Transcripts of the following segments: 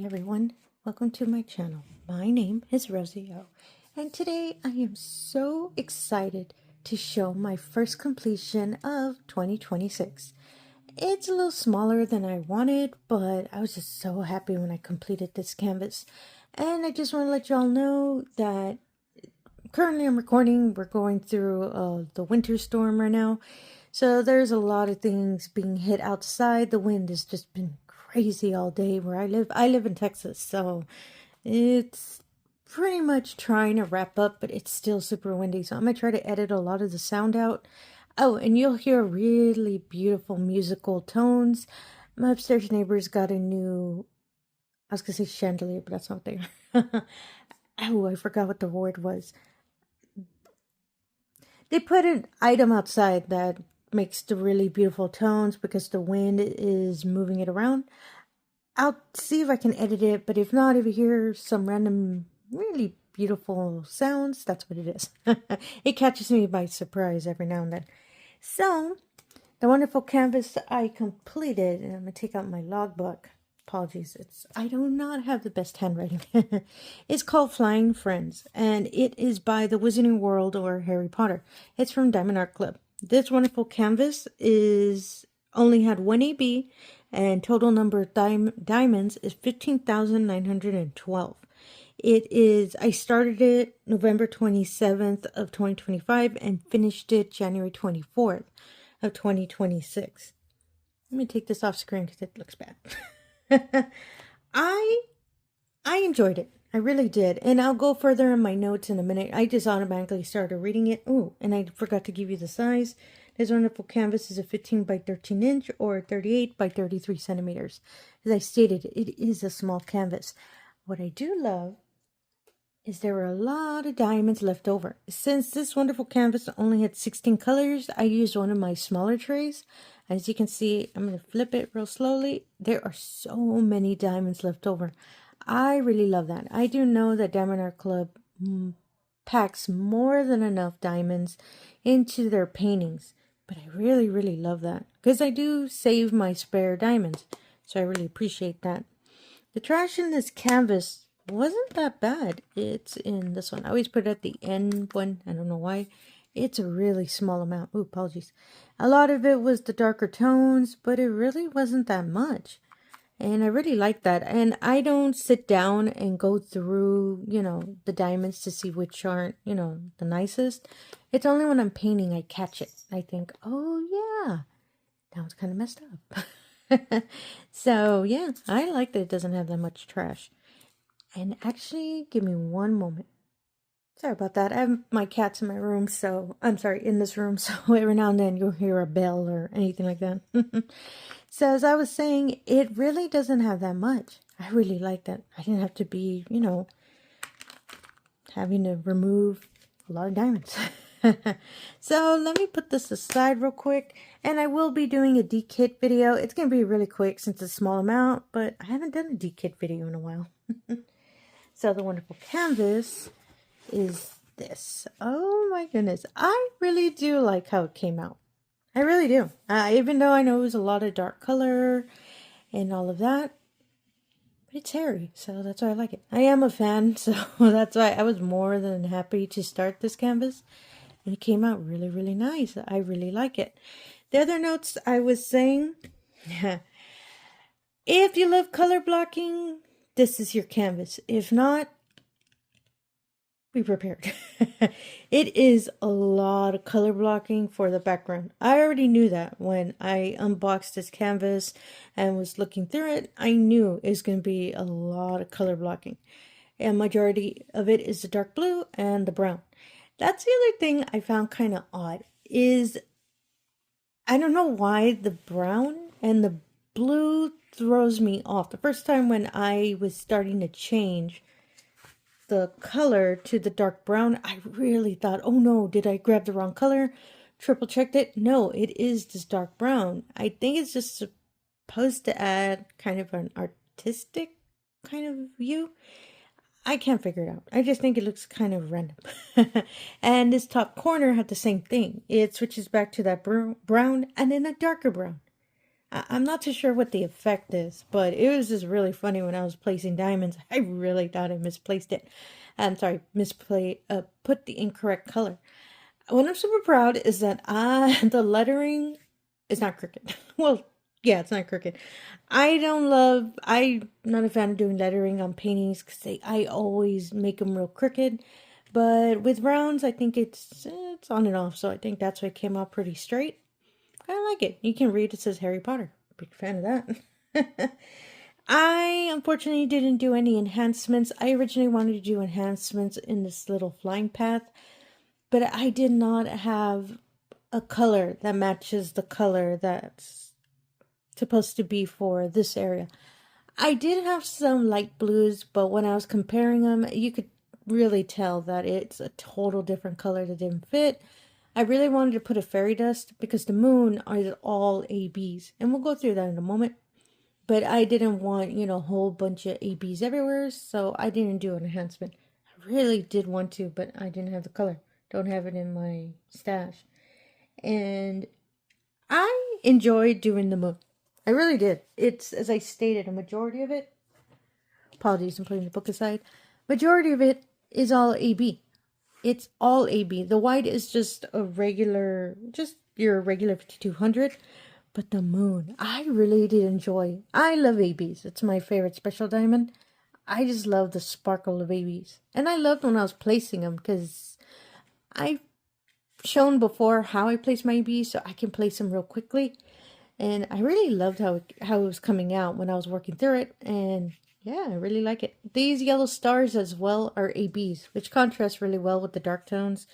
everyone, welcome to my channel. My name is Rosy O, and today I am so excited to show my first completion of 2026. It's a little smaller than I wanted, but I was just so happy when I completed this canvas. And I just want to let y'all know that currently I'm recording, we're going through the winter storm right now. So there's a lot of things being hit outside. The wind has just been crazy all day where I live. I live in Texas, so it's pretty much trying to wrap up, but it's still super windy. So I'm going to try to edit a lot of the sound out. Oh, and you'll hear really beautiful musical tones. My upstairs neighbors got a new, I was going to say chandelier, but that's not there. Oh, I forgot what the word was. They put an item outside that makes the really beautiful tones because the wind is moving it around. I'll see if I can edit it, but if not, if you hear some random really beautiful sounds, that's what it is. It catches me by surprise every now and then. So, the wonderful canvas I completed, and I'm going to take out my logbook. Apologies, I do not have the best handwriting. It's called Flying Friends, and it is by the Wizarding World or Harry Potter. It's from diamonddartclub. This wonderful canvas only had 1 AB, and total number of diamonds is 15,912. I started it November 27th of 2025 and finished it January 24th of 2026. Let me take this off screen because it looks bad. I enjoyed it. I really did. And I'll go further in my notes in a minute. I just automatically started reading it. Oh, and I forgot to give you the size. This wonderful canvas is a 15 by 13 inch or 38 by 33 centimeters. As I stated, it is a small canvas. What I do love is there were a lot of diamonds left over. Since this wonderful canvas only had 16 colors, I used one of my smaller trays. As you can see, I'm going to flip it real slowly. There are so many diamonds left over. I really love that. I do know that diamondart packs more than enough diamonds into their paintings. But I really, really love that. Because I do save my spare diamonds. So I really appreciate that. The trash in this canvas wasn't that bad. It's in this one. I always put it at the end one. I don't know why. It's a really small amount. Ooh, apologies. A lot of it was the darker tones, but it really wasn't that much. And I really like that. And I don't sit down and go through, the diamonds to see which aren't, the nicest. It's only when I'm painting I catch it. I think, oh yeah, that was kind of messed up. So yeah, I like that it doesn't have that much trash. And actually, give me one moment. Sorry about that. I have my cats in my room, in this room, so every now and then you'll hear a bell or anything like that. So as I was saying, it really doesn't have that much. I really like that. I didn't have to be, having to remove a lot of diamonds. So let me put this aside real quick, and I will be doing a D-kit video. It's going to be really quick since it's a small amount, but I haven't done a D-kit video in a while. So the wonderful canvas is this. Oh my goodness. I really do like how it came out. I really do. Even though I know it was a lot of dark color and all of that, but it's hairy, so that's why I like it. I am a fan, so that's why I was more than happy to start this canvas. And it came out really, really nice. I really like it. The other notes I was saying, if you love color blocking, this is your canvas. If not, be prepared. It is a lot of color blocking for the background. I already knew that when I unboxed this canvas and was looking through it. I knew it was going to be a lot of color blocking. And majority of it is the dark blue and the brown. That's the other thing I found kind of odd is I don't know why the brown and the blue throws me off. The first time when I was starting to change the color to the dark brown, I really thought, oh no, did I grab the wrong color? Triple checked it. No, it is this dark brown. I think it's just supposed to add kind of an artistic kind of view. I can't figure it out. I just think it looks kind of random. And this top corner had the same thing. It switches back to that brown and then a darker brown. I'm not too sure what the effect is, but it was just really funny when I was placing diamonds. I really thought I misplaced it. I'm sorry, put the incorrect color. What I'm super proud is that the lettering is not crooked. Well, yeah, it's not crooked. I'm not a fan of doing lettering on paintings because I always make them real crooked. But with rounds, I think it's on and off, so I think that's why it came out pretty straight. I like it. You can read it says Harry Potter. Big fan of that. I unfortunately didn't do any enhancements. I originally wanted to do enhancements in this little flying path, but I did not have a color that matches the color that's supposed to be for this area. I did have some light blues, but when I was comparing them, you could really tell that it's a total different color that didn't fit. I really wanted to put a fairy dust because the moon is all ABs, and we'll go through that in a moment. But I didn't want, a whole bunch of ABs everywhere, so I didn't do an enhancement. I really did want to, but I didn't have the color. Don't have it in my stash. And I enjoyed doing the moon. I really did. It's, as I stated, a majority of it, apologies, I'm putting the book aside, majority of it is all AB. It's all AB. The white is just your regular 5200. But the moon, I really did enjoy. I love ABs. It's my favorite special diamond. I just love the sparkle of ABs. And I loved when I was placing them because I've shown before how I place my ABs so I can place them real quickly. And I really loved how it was coming out when I was working through it. And yeah, I really like it. These yellow stars as well are ABs, which contrast really well with the dark tones.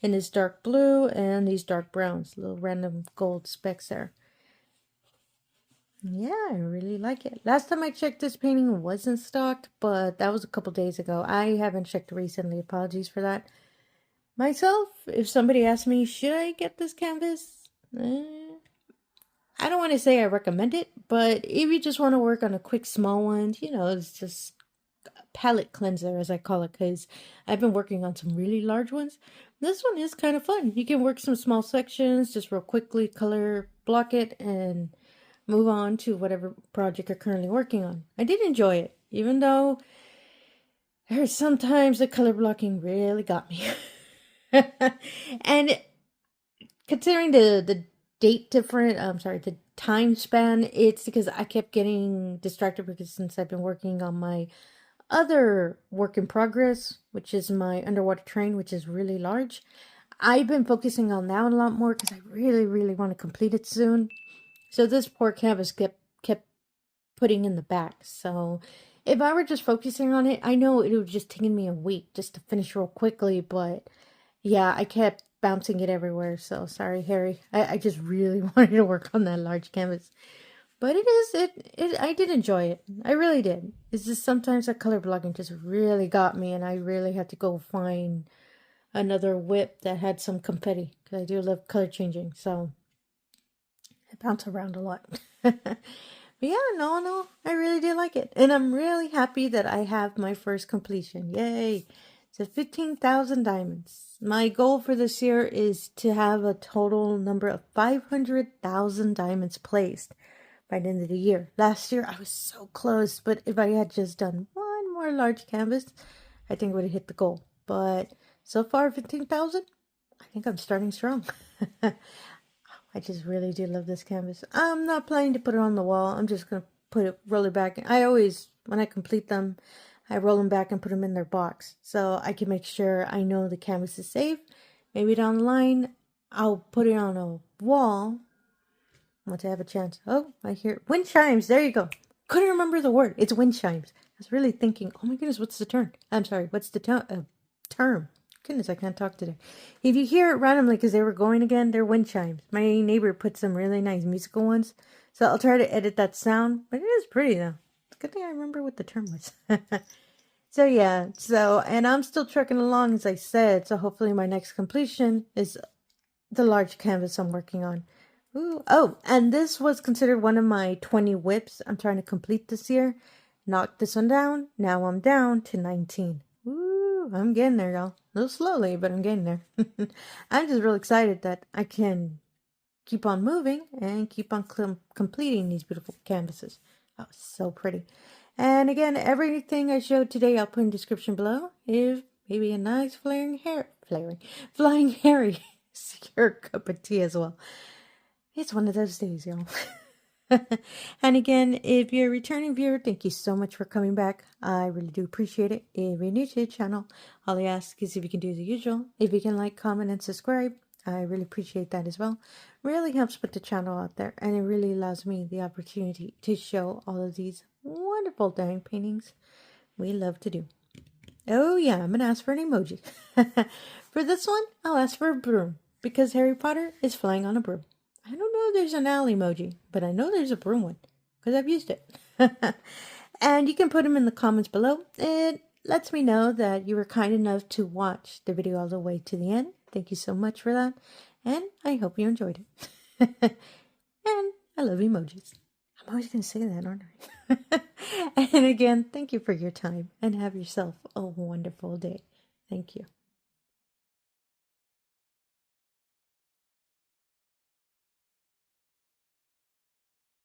And this dark blue and these dark browns, little random gold specks there. Yeah, I really like it. Last time I checked, this painting wasn't stocked, but that was a couple days ago. I haven't checked recently. Apologies for that. Myself, if somebody asked me, should I get this canvas? I don't want to say I recommend it, but if you just want to work on a quick small one, it's just a palette cleanser, as I call it, because I've been working on some really large ones. This one is kind of fun. You can work some small sections, just real quickly, color block it, and move on to whatever project you're currently working on. I did enjoy it, even though there's sometimes the color blocking really got me. And considering the the time span, it's because I kept getting distracted because since I've been working on my other work in progress, which is my underwater train, which is really large, I've been focusing on that a lot more because I really, really want to complete it soon. So this poor canvas kept putting in the back. So if I were just focusing on it, I know it would just taken me a week just to finish real quickly. But yeah, I kept bouncing it everywhere. So sorry, Harry. I just really wanted to work on that large canvas. But I did enjoy it. I really did. It's just sometimes that color blocking just really got me. And I really had to go find another whip that had some confetti. Because I do love color changing. So I bounce around a lot. But yeah, no, I really did like it. And I'm really happy that I have my first completion. Yay! It's 15,000 diamonds. My goal for this year is to have a total number of 500,000 diamonds placed by the end of the year. Last year, I was so close, but if I had just done one more large canvas, I think I would have hit the goal. But so far, 15,000, I think I'm starting strong. I just really do love this canvas. I'm not planning to put it on the wall. I'm just going to roll it back. I always, when I complete them, I roll them back and put them in their box. So I can make sure I know the canvas is safe. Maybe down the line, I'll put it on a wall once I have a chance. Oh, I hear wind chimes. There you go. Couldn't remember the word. It's wind chimes. I was really thinking, oh my goodness, what's the term? I'm sorry, what's the term? Goodness, I can't talk today. If you hear it randomly because they were going again, they're wind chimes. My neighbor put some really nice musical ones. So I'll try to edit that sound. But it is pretty though. It's a good thing I remember what the term was. So yeah. And I'm still trucking along as I said. So hopefully my next completion is the large canvas I'm working on. Ooh. Oh, and this was considered one of my 20 whips I'm trying to complete this year. Knocked this one down. Now I'm down to 19. Ooh, I'm getting there, y'all. A little slowly, but I'm getting there. I'm just real excited that I can keep on moving and keep on completing these beautiful canvases. Oh, so pretty. And again, everything I showed today, I'll put in the description below. If maybe a nice flying Harry is your cup of tea as well. It's one of those days, y'all. And again, if you're a returning viewer, thank you so much for coming back. I really do appreciate it. If you're new to the channel, all I ask is if you can do the usual. If you can like, comment, and subscribe, I really appreciate that as well. Really helps put the channel out there, and it really allows me the opportunity to show all of these wonderful diamond paintings we love to do. Oh yeah, I'm going to ask for an emoji. For this one, I'll ask for a broom, because Harry Potter is flying on a broom. I don't know if there's an owl emoji, but I know there's a broom one, because I've used it. And you can put them in the comments below. It lets me know that you were kind enough to watch the video all the way to the end. Thank you so much for that, and I hope you enjoyed it. And I love emojis. I'm always going to say that, aren't I? And again, thank you for your time, and have yourself a wonderful day. Thank you.